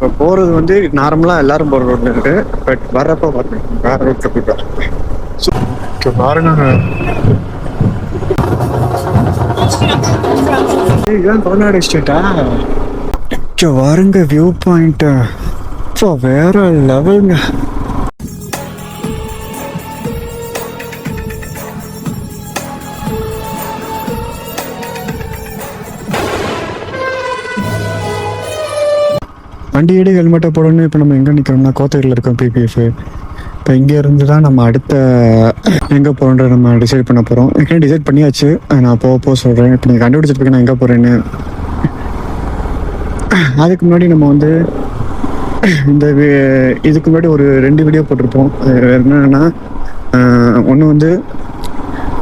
இப்போ போகிறது வந்து நார்மலாக எல்லாரும் போகிற ரோட்ல இருக்கு. பட் வர்றப்போ பாருங்க வேற ரோட்டில் போயிட்டு பாருங்க. இதுதான் கொடநாடு எஸ்டேட்டா? வாருங்க வியூ பாயிண்ட். இப்போ வேற லெவலுங்க. வண்டி ஏடு ஹெல்மெட்டை போடணும். இப்போ நம்ம எங்கே நிற்கிறோம்னா கோத்தகிரியில் இருக்கோம் பிபிஎஃப். இப்போ இங்கே இருந்து தான் நம்ம அடுத்த எங்கே போகிறோன்ற நம்ம டிசைட் பண்ண போகிறோம். ஏற்கனவே டிசைட் பண்ணியாச்சு. நான் போக சொல்கிறேன். இப்போ நீங்கள் கண்டுபிடிச்சிருப்பீங்க நான் எங்கே போகிறேன்னு. அதுக்கு முன்னாடி நம்ம வந்து இந்த இதுக்கு முன்னாடி ஒரு 2 வீடியோ போட்டிருப்போம். என்னன்னா ஒன்று வந்து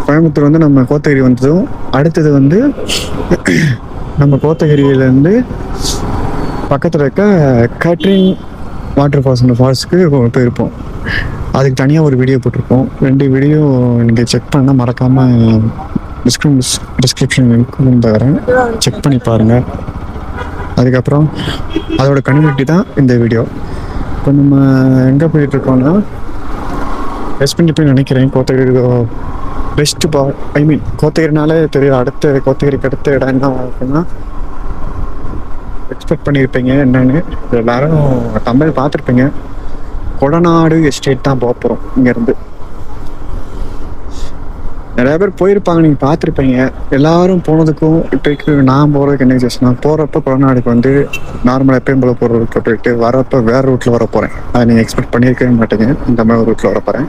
கோயம்புத்தூர் வந்து நம்ம கோத்தகிரி வந்ததும், அடுத்தது வந்து நம்ம கோத்தகிரியிலேருந்து பக்கத்தில் இருக்க கேட்ரிங் வாட்டர் ஃபால்ஸுக்கு போயிருப்போம். அதுக்கு தனியாக ஒரு வீடியோ போட்டிருப்போம். 2 வீடியோ நீங்கள் செக் பண்ணால் மறக்காமல் டிஸ்கிரிப்ஷன் தரேன், செக் பண்ணி பாருங்கள். அதுக்கப்புறம் அதோட கன்டினியூட்டி தான் இந்த வீடியோ. இப்போ நம்ம எங்கே போயிட்டுருக்கோம்னா ரெஸ்பெக்ட் போய் நினைக்கிறேன். கோத்தகிரி பெஸ்ட் கோத்தகிரினாலே தெரியும். கோத்தகிரிக்கு அடுத்த இடம் என்ன இருக்குன்னா எக்ஸ்பெக்ட் பண்ணியிருப்பீங்க என்னன்னு. எல்லாரும் தமிழ் பார்த்துருப்பீங்க. கொடநாடு எஸ்டேட் தான் போக போகிறோம். இங்கேருந்து நிறைய பேர் போயிருப்பாங்க, நீங்கள் பார்த்துருப்பீங்க. எல்லாரும் போனதுக்கும் இப்போக்கு நான் போகிறதுக்கு என்ன விசேஷம்னா, போகிறப்ப கொடநாடுக்கு வந்து நார்மலாக எப்பயும் போல போகிற ரூட்டில் போயிட்டு வரப்போ வேறு ரூட்டில் வர போகிறேன். அதை நீங்கள் எக்ஸ்பெக்ட் பண்ணியிருக்கவே மாட்டீங்க. இந்த மாதிரி ஒரு ரூட்டில் வர போகிறேன்.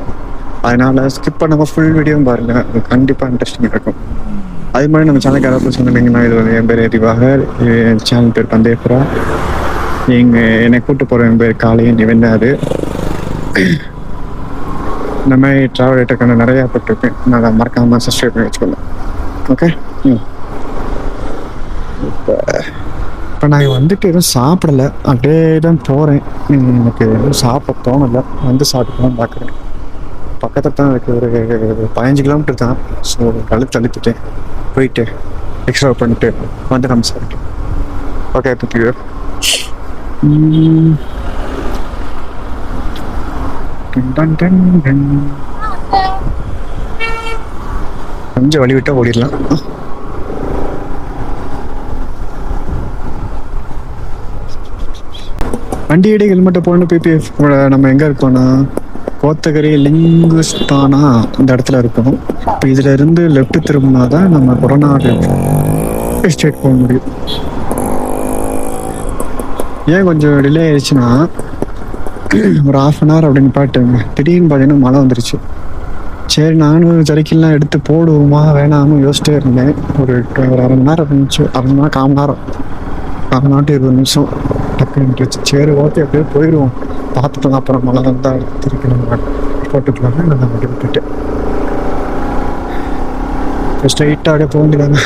அதனால் ஸ்கிப் பண்ணாமல் ஃபுல் வீடியோவும் பாருங்கள். அது கண்டிப்பாக இன்ட்ரெஸ்டிங்காக இருக்கும். அது மாதிரி நம்ம சேனலுக்கு யாராவது சொன்னீங்கன்னா, இது வந்து என் பேர் திவாகர், என் சேனல் பேர் பந்தேபுரா. என்னை கூப்பிட்டு போகிற என் பேர் காளையன் நிவந்தாது. இந்த மாதிரி ட்ராவல் ரேட்டுக்கான நிறையா போட்டிருக்கேன். நான் அதை மறக்காமல் சப்ஸ்கிரைப் பண்ணி வச்சுக்கோங்க. ஓகே. இப்போ நான் வந்துட்டு எதுவும் சாப்பிடலை, அப்படியே தான் போகிறேன். எனக்கு எதுவும் சாப்பிட தோணலை. வந்து சாப்பிட்டு தான் பார்க்குறேன். பக்கத்தில் தான் இருக்குது, ஒரு 15 கிலோமீட்டர் தான். ஸோ தழுத்துட்டேன். போயிட்டு எக்ஸ்ட்ரா பண்ணிட்டு வந்து நம்ம சாப்பிட்டோம். ஓகே. தேங்க்யூ. கொஞ்சம் வழி விட்டா ஓடிடலாம். வண்டி எடை ஹெல்மெட்டை போடணும். பிபிஎஃப் நம்ம எங்கே இருக்கோம்னா கோத்தகிரி லிங்குஸ்தானா இந்த இடத்துல இருக்கணும். இப்போ இதில் இருந்து லெஃப்ட் திரும்பினா தான் நம்ம கொடநாடு எஸ்டேட் போக முடியும். ஏன் கொஞ்சம் டிலே ஆயிடுச்சுன்னா, ஒரு 1/2 hour அப்படின்னு பாட்டுங்க. திடீர்னு பார்த்தீங்கன்னா மழை வந்துருச்சு. சரி, நானும் ஜரிக்கெல்லாம் எடுத்து போடுவோமா வேணாமல் யோசிச்சிட்டே இருந்தேன். ஒரு 1/2 மணி நேரம் இருந்துச்சு. 1/2 மணி நேரம், 1/4 மணி நேரம், 20 நிமிஷம் டக்குன்னு. சரி ஓகே, அப்படியே போயிடுவோம், பார்த்துக்கலாம், அப்புறம் மழை வந்தால் திருப்பி நம்ம போட்டுக்கலாமே. நான் வண்டி விட்டுட்டேன். ஸ்ட்ரைட்டாக அப்படியே போக வேண்டியதாங்க.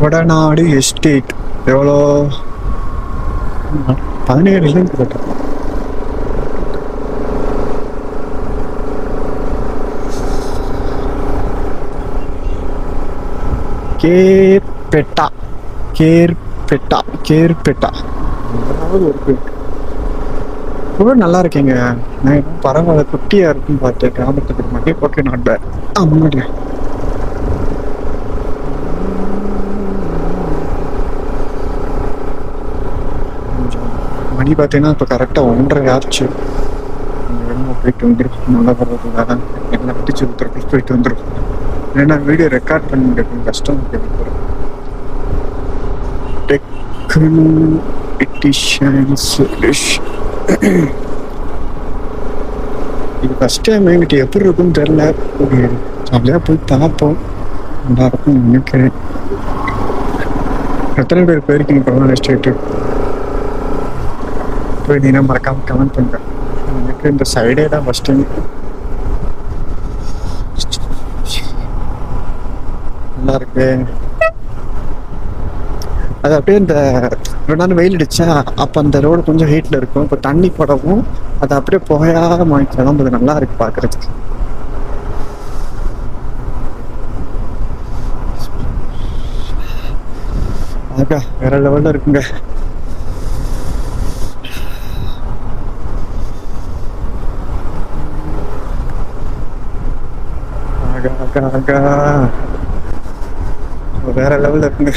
கொடநாடு எஸ்டேட் எவ்வளோ? 17 கிலோமீட்டர். கேர்பெட்டா கூட நல்லா இருக்கீங்க. நான் பரவாயில்ல, குட்டியா இருக்குன்னு பார்த்தேன். கிராமத்துக்கு மட்டும் ஓகே, நாட் பேட். முன்னாடி மணி பார்த்தீங்கன்னா இப்போ கரெக்டாக 1:30 ஆச்சு. போயிட்டு வந்துருக்கும். நல்லா வர்றதுக்காக என்ன பிடிச்சி ஒருத்தருக்கு போயிட்டு வந்துருக்கும். ஏன்னா வீடியோ ரெக்கார்ட் பண்ணி கஷ்டம். இது ஃபர்ஸ்ட் டைம் என்கிட்ட எப்படி இருக்குன்னு தெரியல. ஜாலியாக போய் பார்ப்போம், நல்லா இருக்கும் நினைக்கிறேன். எத்தனை பேர் போயிருக்கீங்க கொடநாடு எஸ்டேட்டு? போய் நீனா மறக்காம கமெண்ட் பண்ணுங்க. எனக்கு இந்த சைடே தான் ஃபர்ஸ்ட் டைம். நல்லா இருக்கு. அது அப்படியே இந்த 2 நாள் வெயில் அடிச்சா அப்போ அந்த ரோடு கொஞ்சம் ஹீட்டில் இருக்கும். இப்போ தண்ணி படவும் அது அப்படியே புகையாக கிளம்புது. நல்லா இருக்கு பார்க்குறதுக்கு. அக்கா வேற லெவல்ல இருக்குங்க. ஆகா ஆகா ஆகா வேற லெவல்ல இருக்குங்க.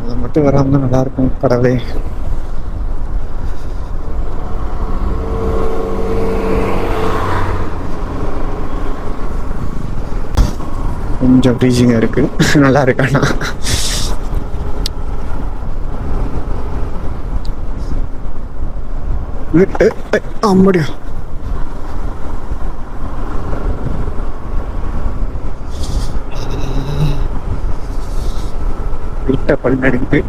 அதை மட்டும் வராம நல்லா இருக்கும் கடவுளே. கொஞ்சம் ப்ரீசிங்கா இருக்கு. நல்லா இருக்காண்ணா. முடியும் விட்ட பல்லடிக்கு.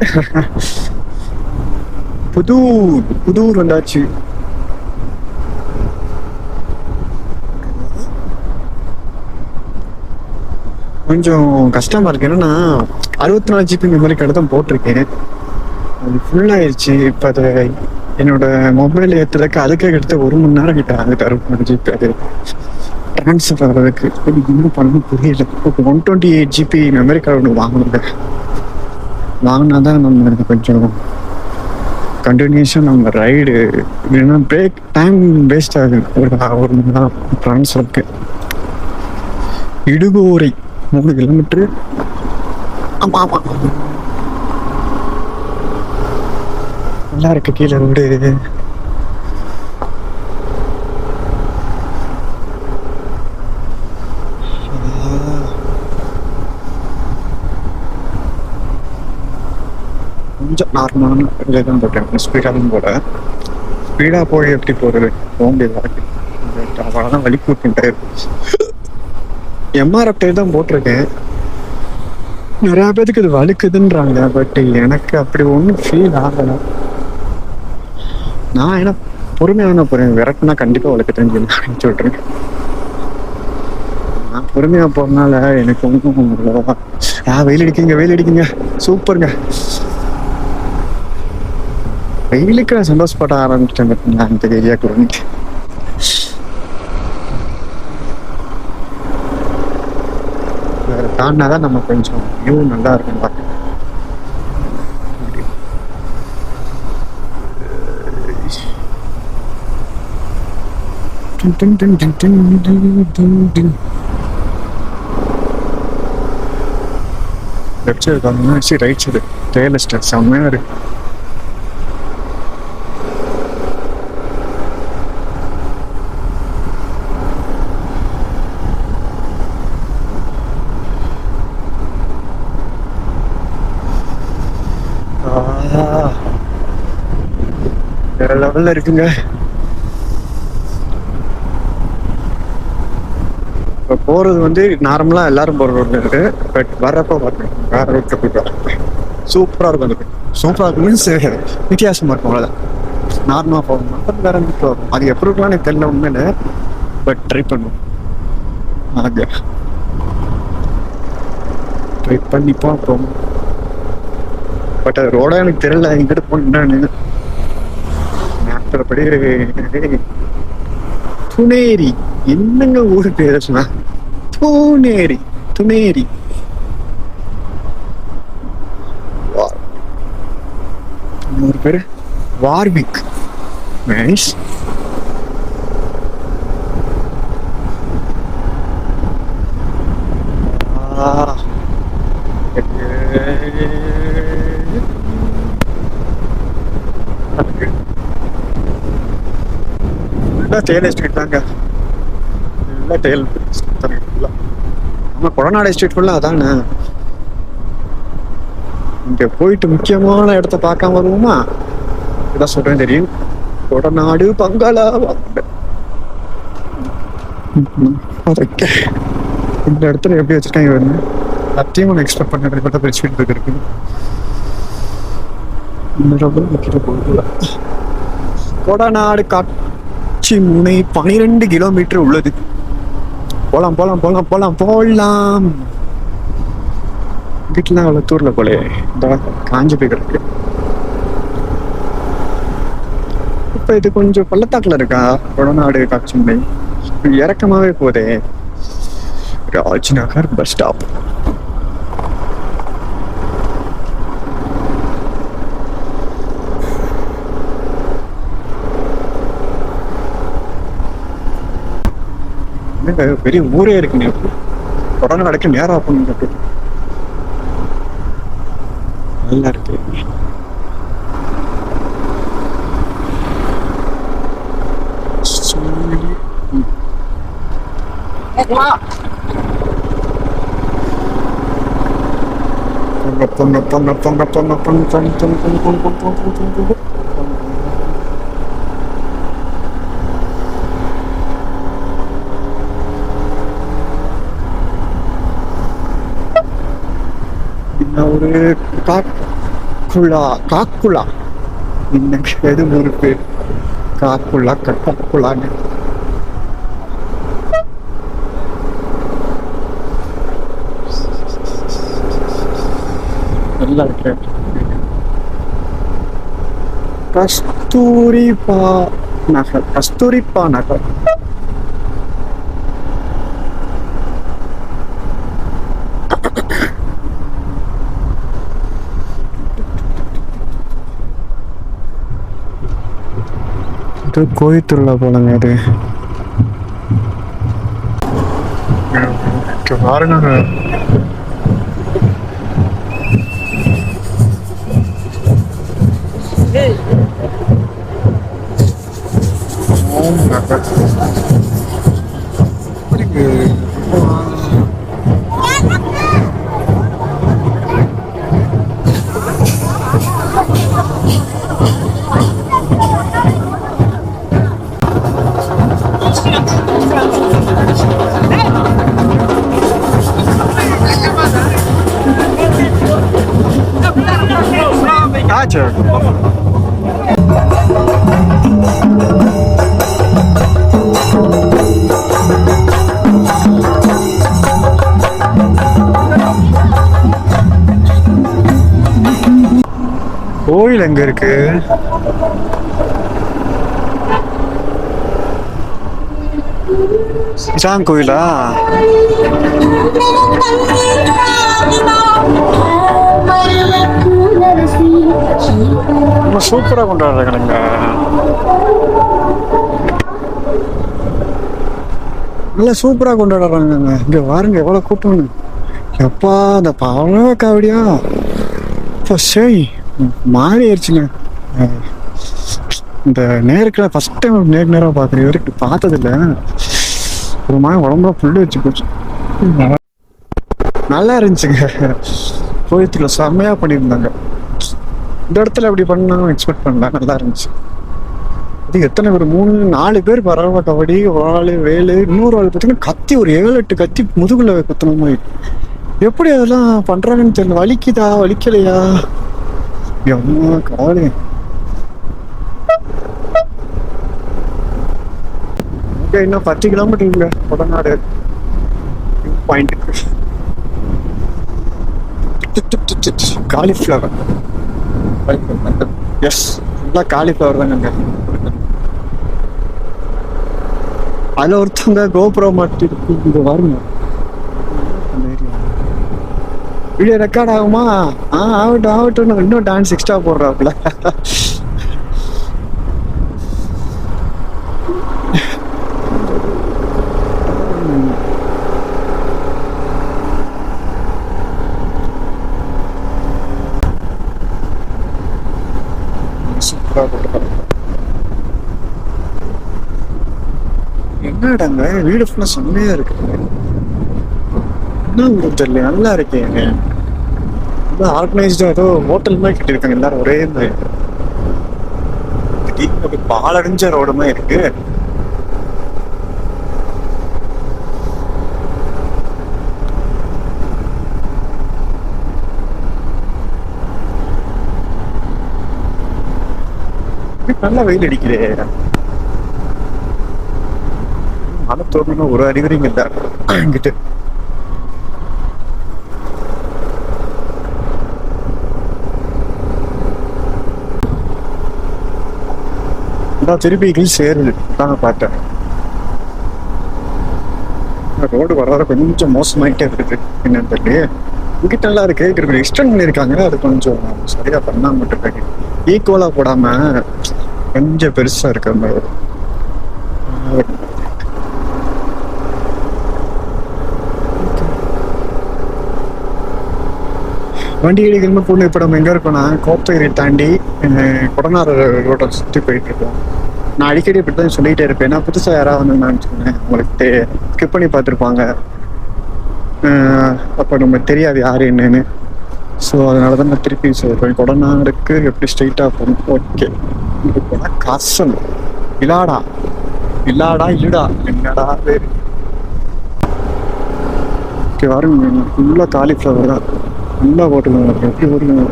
புதூர் வந்தாச்சு. கொஞ்சம் கஷ்டமா இருக்கு. என்னன்னா 64 GB மெமரி கார்டு தான் போட்டிருக்கேன். அது ஃபுல் ஆயிடுச்சு. இப்போ அது என்னோட மொபைல் ஏற்றுறதுக்கு அதுக்கே கிட்ட 1 மணி நேரம் கிட்ட ஆகுது. 64 GB அது ட்ரான்ஸ்ஃபர் ஆகிறதுக்கு இன்னும் பண்ண புரியல. 128 GB மெமரி கார்டு ஒன்று வாங்கணுங்க. வாங்கினா தான் நம்ம கொஞ்சம் கண்டினியூஸாக நம்ம ரைடு இல்லைன்னா பிரேக் டைம் வேஸ்ட் ஆகுது. ஒரு மணி நேரம் ட்ரான்ஸ்ஃபருக்கு. இடுகோரை 3 கிலோமீட்டரு. ஆமா ஆமா நல்லா இருக்கு. கீழே ரோடு. கொஞ்சம் நார்மலான இதில் தான் போட்டேன். ஸ்பீடாகவும் போட ஸ்பீடாக போய் எப்படி போகிறது போக முடியாது. அவ்வளோதான் வலி கூட்டம் டயர். MRF டயர் தான் போட்டிருக்கேன். நிறையா பேருக்கு இது வலிக்குதுன்றாங்க. பட் எனக்கு அப்படி ஒன்றும் ஃபீல் ஆகலை. நான் என்ன பொறுமையான போகிறேன். விரட்டுனா கண்டிப்பாக வலிக்க தெரிஞ்சு சொல்கிறேன். நான் பொறுமையாக போகிறதுனால எனக்கு ஒன்றும் வெயில் அடிக்குங்க சூப்பருங்க. வெயிலுக்கு நான் சந்தோஷப்பட ஆரம்பிச்சிட்டேன். பார்த்தீங்களா இந்த ஏரியாவுக்கு வந்து வேறு தாண்டினாதான் நம்ம கொஞ்சம் வியூ நல்லா இருக்கும் பார்க்க. லெஃப்ட் சைடு பார்த்தீங்கன்னா ரைட் சைடு ரியல் எஸ்டேட் செம்மையாக இருக்கு. வேற லெவல்ல இருக்குங்க. இப்போ போறது வந்து நார்மலா எல்லாரும் போற ரோட்ல இருக்கு. பட் வர்றப்ப பார்க்கணும் வேற ரோட்ல போயிட்டு வரேன். சூப்பரா இருக்கும். அது சூப்பரா இருக்கும் மீன்ஸ் வித்தியாசமா இருக்கும். அவ்வளோதான். நார்மலா போகணும் வேற வீட்டில் வரும். அது எப்படி இருக்கலாம் எனக்கு தெரியல உண்மையில. பட் ட்ரை பண்ணுவோம். ஆக ட்ரை பண்ணிப்போம். அப்புறம் பட் அது ரோடா எனக்கு தெரியல. எங்கிட்ட போனேன்னு படி துணேரி. என்னங்க ஊரு பேர சொன்னா துணேரி. ஒரு பேரு வார்விக். நைஸ். டெயில் எஸ்டேட் தாங்க. எல்லாம் டெயில் நம்ம கொடநாடு எஸ்டேட் ஃபுல்லாக அதானே. இங்கே போயிட்டு முக்கியமான இடத்த பார்க்காம வருவோமா? இதான் சொல்றேன் தெரியும். கொடநாடு பங்களா இந்த இடத்துல எப்படி வச்சிருக்காங்க வந்து சத்தியம் ஒன்று எக்ஸ்பெக்ட் பண்ணுறது மட்டும் பிரிச்சுட்டு இருக்கு. கொடநாடு காட்சி முனை 12 கிலோமீட்டர் உள்ளது. போலாம். வீட்டுலாம் அவ்வளோ தூர்ல போலே இந்த காஞ்சி போய் கிடக்கு. இப்ப இது கொஞ்சம் பள்ளத்தாக்குல இருக்கா கொடநாடு காட்சி முனை. இறக்கமாவே போதே. Rajnagar bus stop. என்னங்க பெரிய ஊரே இருக்குங்க, தொடர்ந்து நடக்க நேரம் ஆகணும். நல்லா இருக்கு. பொங்க பொங்க பொங்க பொங்க பொங்க பொங்க பொங்க பொங்க பொங்க பொங்க பொங்க பொங்க பொங்க. என்ன ஒரு காக்குலா காக்குலா, இன்னைக்கு எது ஒரு பேர் காக்குலா காக்குலான்னு. நல்லா இருக்கு. கஸ்தூரிபா நகர், கஸ்தூரிபா நகர். இது கோயில் திருவிழா போலங்க அது. பாருங்க, ஆச்சு. கோயில் எங்க இருக்கு? இதான் கோயிலா? ரொம்ப சூப்பரா கொண்டாடுறாங்க. நல்லா சூப்பரா கொண்டாடுறாங்க. இங்க பாருங்க எவ்வளவு கூட்டம். எப்பா அந்த பாவ காவடியா சரி மாறி ஆயிடுச்சுங்க. இந்த நேருக்கு ஃபர்ஸ்ட் டைம் நேராக பார்க்குறேன், வரைக்கும் பார்த்ததில்ல. ஒரு மாதிரி உடம்புல புல்லு வச்சு போச்சு. நல்லா இருந்துச்சுங்க. கோயத்துல செம்மையா பண்ணியிருந்தாங்க. இந்த இடத்துல அப்படி பண்ணா எக்ஸ்பெக்ட் பண்ணல, நல்லா இருந்துச்சு. அது எத்தனை பேர், 3-4 பேர் பரவ கபடி, ஒரு ஆள் வேலு, இன்னொரு ஆள் பார்த்தீங்கன்னா கத்தி ஒரு 7-8 கத்தி முதுகுல குத்துன மாதிரி. எப்படி அதெல்லாம் பண்றாங்கன்னு தெரியல. வலிக்குதா வலிக்கலையா? எம்மா கவலை. இன்னும் 10 கிலோமீட்டர் கொடநாடு பாயிண்ட்டுக்கு. காலிஃப்ளவர், எஸ் ஃபுல்லாக காலிஃப்ளவர் தாங்க. அதில் ஒருத்தவங்க கோபுரோ மாட்டி இருக்கு. இங்கே பாருங்க, வீடியோ ரெக்கார்ட் ஆகுமா? ஆகட்டும் ஆகட்டும், இன்னும் டான்ஸ் எக்ஸ்ட்ரா போடுறாப்புல. என்னடாங்க வீடு ஃபுல்லா செம்மையா இருக்கு. என்ன ஊரு தெரியல, நல்லா இருக்கேங்க. ஆர்கனைஸ்டா ஏதோ ஹோட்டல் மாதிரி கட்டிருக்காங்க எல்லாரும் ஒரே மாதிரி. பாலடைஞ்ச ரோடு மாதிரி இருக்கு. நல்லா வெயில் அடிக்கிறே. மழை தோணுன்னு ஒரு அறிகுறிங்க இல்ல இங்கிட்டு. திருப்பி ஹில்ஸ் ஏறுது தான் பார்த்தேன். ரோடு வர வர கொஞ்சம் மோசமாயிட்டே இருக்குது. என்னன்னு தெரியல, இங்கிட்ட நல்லா இருக்கு, எக்ஸ்டெண்ட் பண்ணியிருக்காங்க. அது கொஞ்சம் சரியா பண்ணா மட்டும் இருக்காங்க. ஈக்குவலா போடாம கொஞ்சம் பெருசா இருக்கு அந்த வண்டி ஏறி ஹெல்மெட் போடணும். இப்போ நம்ம எங்கே இருக்கோம்னா கோத்தகிரி தாண்டி கொடநாடு ரோட்டை சுற்றி போயிட்டு இருக்கோம். நான் அடிக்கடி இப்படி தான் சொல்லிகிட்டே இருப்பேன். ஏன்னா புதுசாக யாராவது வந்து வச்சுக்கோங்க, உங்களுக்கு ஸ்கிப் பண்ணி பார்த்துருப்பாங்க. அப்போ நம்ம தெரியாது யார் என்னன்னு. ஸோ அதனால தான் நான் திருப்பி சொல்கிறேன். கொடநாடுக்கு எப்படி ஸ்ட்ரைட்டாக போகணும். ஓகே, இது போனால் காசம் இல்லாடா இல்லாடா இல்லடா என்னடா பேர். ஓகே, வரும் ஃபுல்லாக காலிஃப்ளவர் தான். நல்லா போட்டுக்கோங்க. எப்படி போட்டுக்கோங்க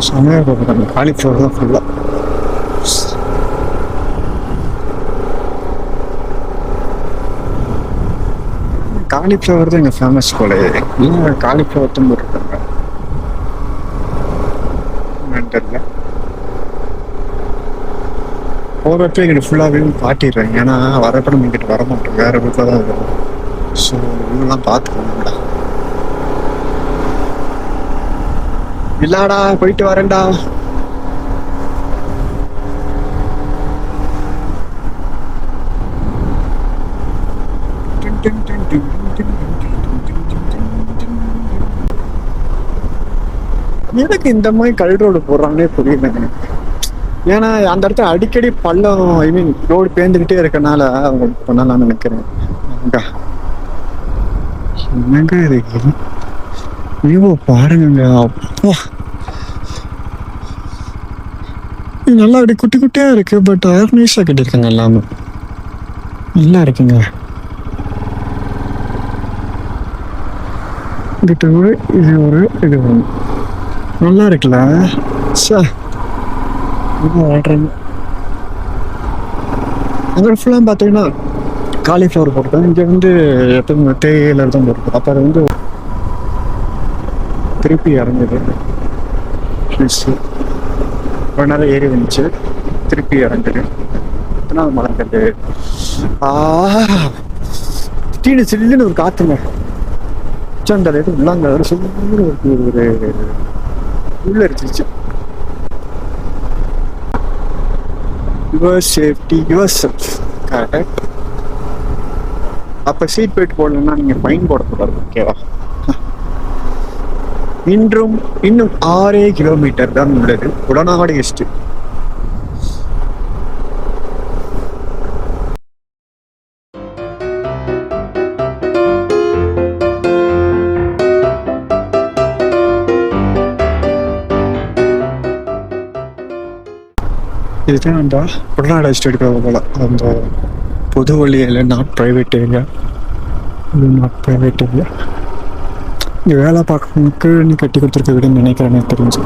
செமையாக போட்டுருக்காங்க. காலிஃப்ளவர் தான் ஃபுல்லாக. காலிஃப்ளவர் தான் எங்கள் ஃபேமஸ் போல. இல்லை காலிஃப்ளவர் தான் போட்டுருக்காங்க. தெரியல, போகிறப்ப எங்கிட்ட ஃபுல்லாகவே காட்டிடுறேன். ஏன்னா வரப்ப நம்ம இங்கிட்ட வர மாட்டோம், வேறு ரூட்டில் தான் வரும். ஸோ இதெல்லாம் பார்த்துக்கோங்கடா. இல்லாடா போயிட்டு வரேன்டா. எதுக்கு இந்த மாதிரி கல் ரோடு போடுறாங்கன்னே புரியல எனக்கு. ஏன்னா அந்த இடத்துல அடிக்கடி பள்ளம், ஐ மீன் ரோடு பேர்ந்துக்கிட்டே இருக்கனால அவங்க பண்ணலாம்னு நினைக்கிறேன். என்னங்க இது வியூ பாருங்க. அப்பா நல்லா அப்படி குட்டி குட்டியா இருக்கு. பட் ஆர்கனைஸா கட்டியிருக்காங்க எல்லாமே. நல்லா இருக்குங்க. இது ஒரு இது நல்லா இருக்குல்ல சார். அங்கே ஃபுல்லாக பார்த்தீங்கன்னா காலிஃப்ளவர் போட்டுருக்கோம். இங்கே வந்து எப்பவுமே தேயில தான் போட்டுருக்கோம். அப்போ அது வந்து திருப்பி இறங்குது. ஒரு நேரம் ஏறி வந்துச்சு, திருப்பி இறங்குது. எத்தனாவது மழை கண்டு திடீர்னு சில்லுன்னு ஒரு காற்றுங்க. அந்த இது உள்ளாங்க சொல்லு ஒரு உள்ள இருந்துச்சு. Your safety your self. Correct. அப்போ சீட் பெல்ட் போடலன்னா நீங்கள் ஃபைன் போடக்கூடாது. ஓகேவா? இன்னும் 6 கிலோமீட்டர் தான் உள்ளது கொடநாடு எஸ்ட். இதுதான் அந்த கொடநாடு எஸ்டேட் போல. அந்த பொது வழியில் நாட் ப்ரைவேட் ஏரியா. இது நாட் ப்ரைவேட் ஏரியா. இங்கே வேலை பார்க்கறவங்களுக்கு நீ கட்டி கொடுத்துருக்க விடுன்னு நினைக்கிறேன். எனக்கு தெரிஞ்சு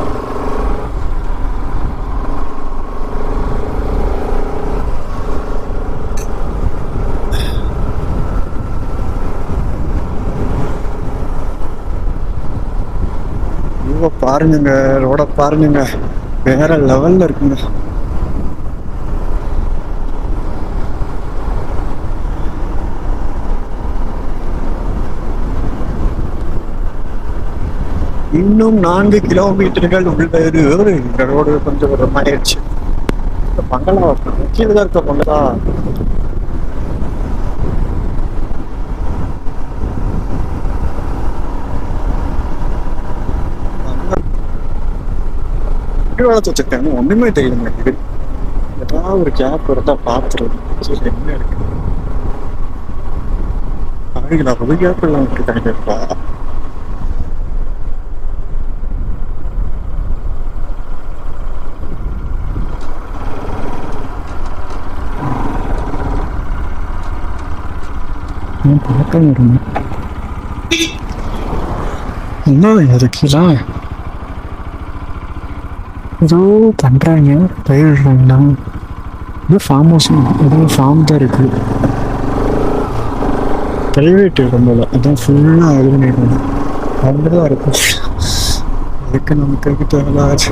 பாருங்க, ரோட பாருங்க, வேற லெவல்ல இருக்குங்க. இன்னும் 4 கிலோமீட்டர்கள் உள்ளது. இந்த ரோடு கொஞ்சம் ஒரு மாறிடுச்சு. பங்களா கீழே தான் இருக்க பங்களா. வச்சுருக்காங்க, ஒண்ணுமே தெரியல. இது ஏதாவது ஒரு கேப் இருந்தா பாத்துருது. என்ன இருக்கு ஒரு கேப் எல்லாம் விட்டுருக்காங்கப்பா. பழக்கம் வருங்க. என்ன எதுக்குலாம் ஏதோ பண்ணுறாங்க, பயிரிடுறாங்கண்ணா. இது ஃபார்ம் ஹவுஸ், ஏதோ ஃபார்ம் தான் இருக்குது. ப்ரைவேட் ரொம்பல, அதான் ஃபுல்லாக இது பண்ணிடுவாங்க. அவங்க தான் இருக்கும். அதுக்கு நமக்கு தேவையில்லாச்சு.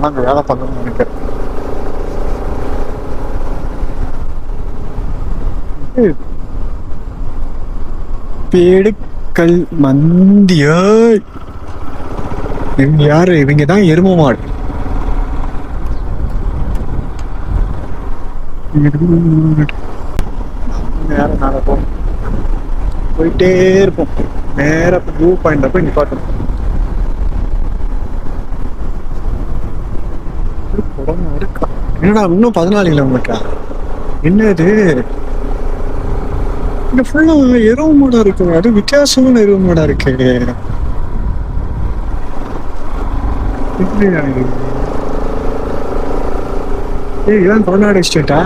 அங்கே வேலை பார்க்கணும்னு நினைக்கிறேன். பேடுக்கல் மந்திய இவங்க யாரு? இவங்க தான் எரும மாடு. நேரம் நாளை போகும் போயிட்டே இருப்போம். நேராக இப்போ வியூ பாயிண்ட்ல போய் நிப்பாட்டணும். என்னடா இன்னும் 14 கிலோமீட்டரா? என்ன இது? இங்க ஃபுல்லா எருவு மாடா இருக்கு. அது வித்தியாசமான எருவு மாடா இருக்கு. ஏய், இதான் தமிழ்நாடு ஸ்டேட்டா?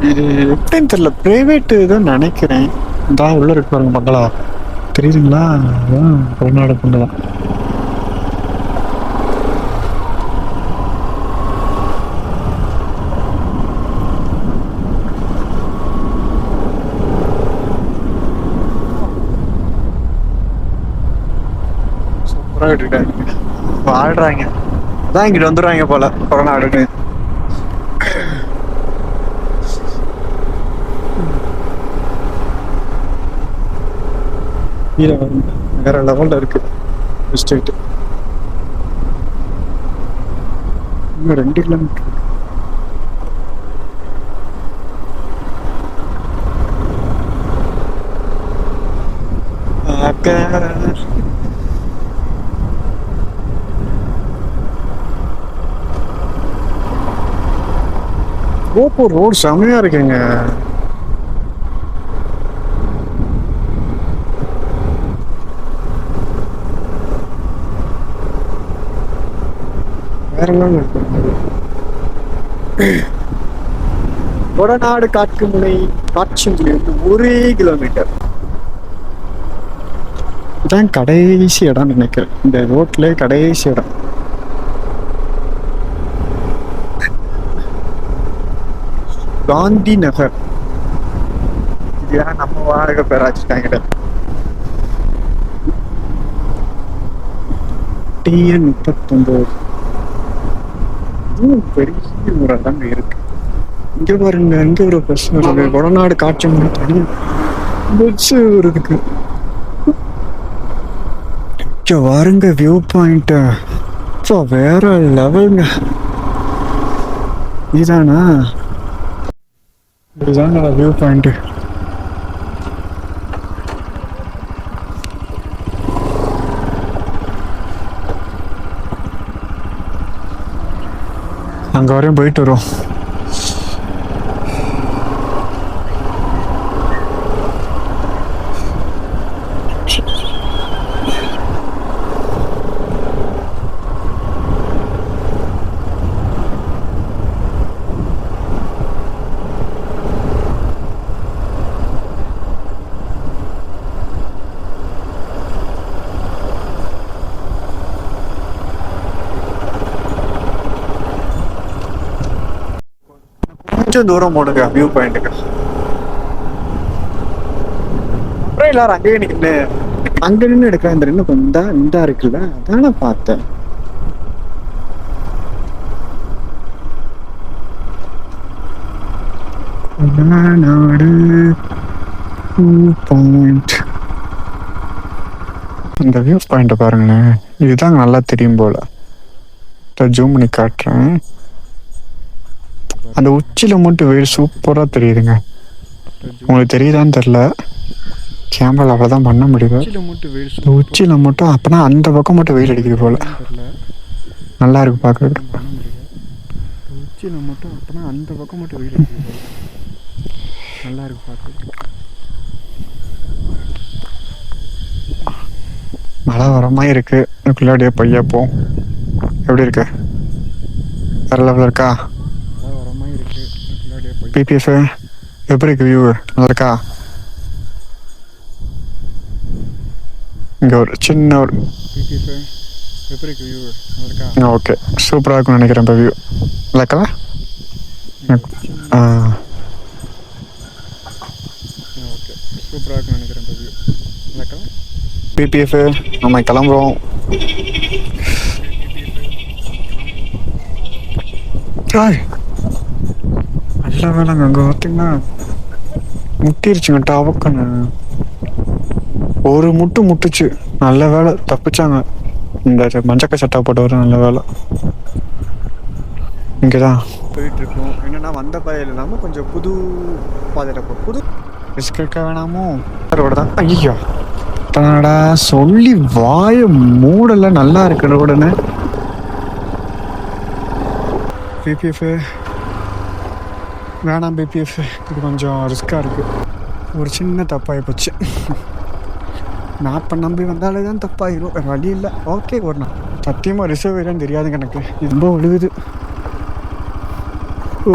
இது எப்படின்னு தெரியல, பிரைவேட் தான் நினைக்கிறேன். தான் உள்ள இருக்கு பாருங்க பங்களா, தெரியுதுங்களா? அதான் தமிழ்நாடு பங்களா. சூப்பராக விட்டுட்டாங்க, வாழ்றாங்க. அதான் இங்கிட்டு வந்துடுவாங்க போல கொரோனாடுன்னு. வேற லெவல்ல இருக்கு ஸ்டேட். இன்னும் 2 கிலோமீட்டர். கோபூர் ரோடு செமையா இருக்குங்க. வேற என்ன இருக்கு? கொடநாடு காட்டுமுனை காட்சிமுனை வந்து 1 கிலோமீட்டர். இதான் கடைசி இடம் நினைக்கிறேன், இந்த ரோட்ல கடைசி இடம். காந்தி நகர். இது ஏன் நம்ம வாடகை பேராச்சிட்டாங்க? TN 39 பெரிய ஊரெல்லாம் இருக்கு. இங்க பாருங்க, இங்க ஒரு பஸ் வருது. கொடநாடு காட்சி முறை தனி பஸ் இருக்கு. இங்க பாருங்க வியூ பாயிண்ட், வேற லெவலுங்க. இதுதானா? இதுதாங்க வியூ பாயிண்ட். அங்க வரையும் போயிட்டு வரும். கொஞ்சம் தூரம் போடுங்க வியூ பாயிண்ட்டுக்கு. அப்புறம் எல்லாரும் அங்கேயே நின்று அங்க நின்று எடுக்க. இந்த இன்னும் கொஞ்சம் இந்தா இருக்குல்ல, அதான் நான் பார்த்தேன். நாடு பாயிண்ட். இந்த வியூ பாயிண்ட் பாருங்களேன், இதுதான் நல்லா தெரியும் போல. ஜூம் பண்ணி காட்டுறேன். அந்த உச்சியில மட்டும் வெயில் சூப்பரா தெரியுதுங்க. உங்களுக்கு தெரியுதான்னு தெரியல, கேமரா அவ்வளவுதான் பண்ண முடியுது. உச்சியில மட்டும் அப்பனா அந்த பக்கம் மட்டும் வெயில் அடிக்குது போல, நல்லா இருக்கு பாக்குறது. உச்சியில மட்டும் அப்பனா அந்த பக்கம் மட்டும் வெயில் அடிக்குது போல, நல்லா இருக்கு பாக்குறது. மழை வர மாதிரி இருக்கு. இதுக்குள்ளாடியே பையா போ. எப்படி இருக்கு? வேற லெவலில் இருக்கா? பிபிஎஃப் எப்படி இருக்கு? வியூ நல்லா இருக்கா? இங்க ஒரு சின்ன ஒரு பிபிஎஃப் எப்படி இருக்கு? வியூ நல்லா இருக்கா? ஓகே, சூப்பராக இருக்கும்னு நினைக்கிறேன். இப்போ வியூ நல்லா இருக்கா? ஓகே, சூப்பராக இருக்கும்னு நினைக்கிறேன். இப்போ வியூ நல்லா இருக்கா? பிபிஎஃப் நம்ம கிளம்புறோம். நல்ல வேலைங்க, அங்கே பார்த்தீங்கன்னா முட்டிருச்சுங்க டாவக்கன்னு. ஒரு முட்டுச்சு. நல்ல வேலை தப்பிச்சாங்க. இந்த மஞ்சக்க சட்டை போட்டவர் நல்ல வேலை. இங்கே தான் போயிட்டு இருக்கோம். என்னன்னா வந்த பாதையில் இல்லாமல் கொஞ்சம் புது பாதையில் புது ரிஸ்க் இருக்க வேணாமோ ரோடு தான். ஐயோ தன்னடா சொல்லி வாய மூடல. நல்லா இருக்கு ரோடுன்னு. பிபிஎஃப் வேணாம், பிபிஎஃப் இது கொஞ்சம் ரிஸ்க்காக இருக்குது. ஒரு சின்ன தப்பாகி போச்சு. மேப்பை நம்பி வந்தாலே தான் தப்பாகிடும், வேறு வழி இல்லை. ஓகே, ஒரு நாள் சத்தியமாக ரிசர்வ் ஏரியான்னு தெரியாதுங்க எனக்கு. இது ரொம்ப விழுகுது. ஓ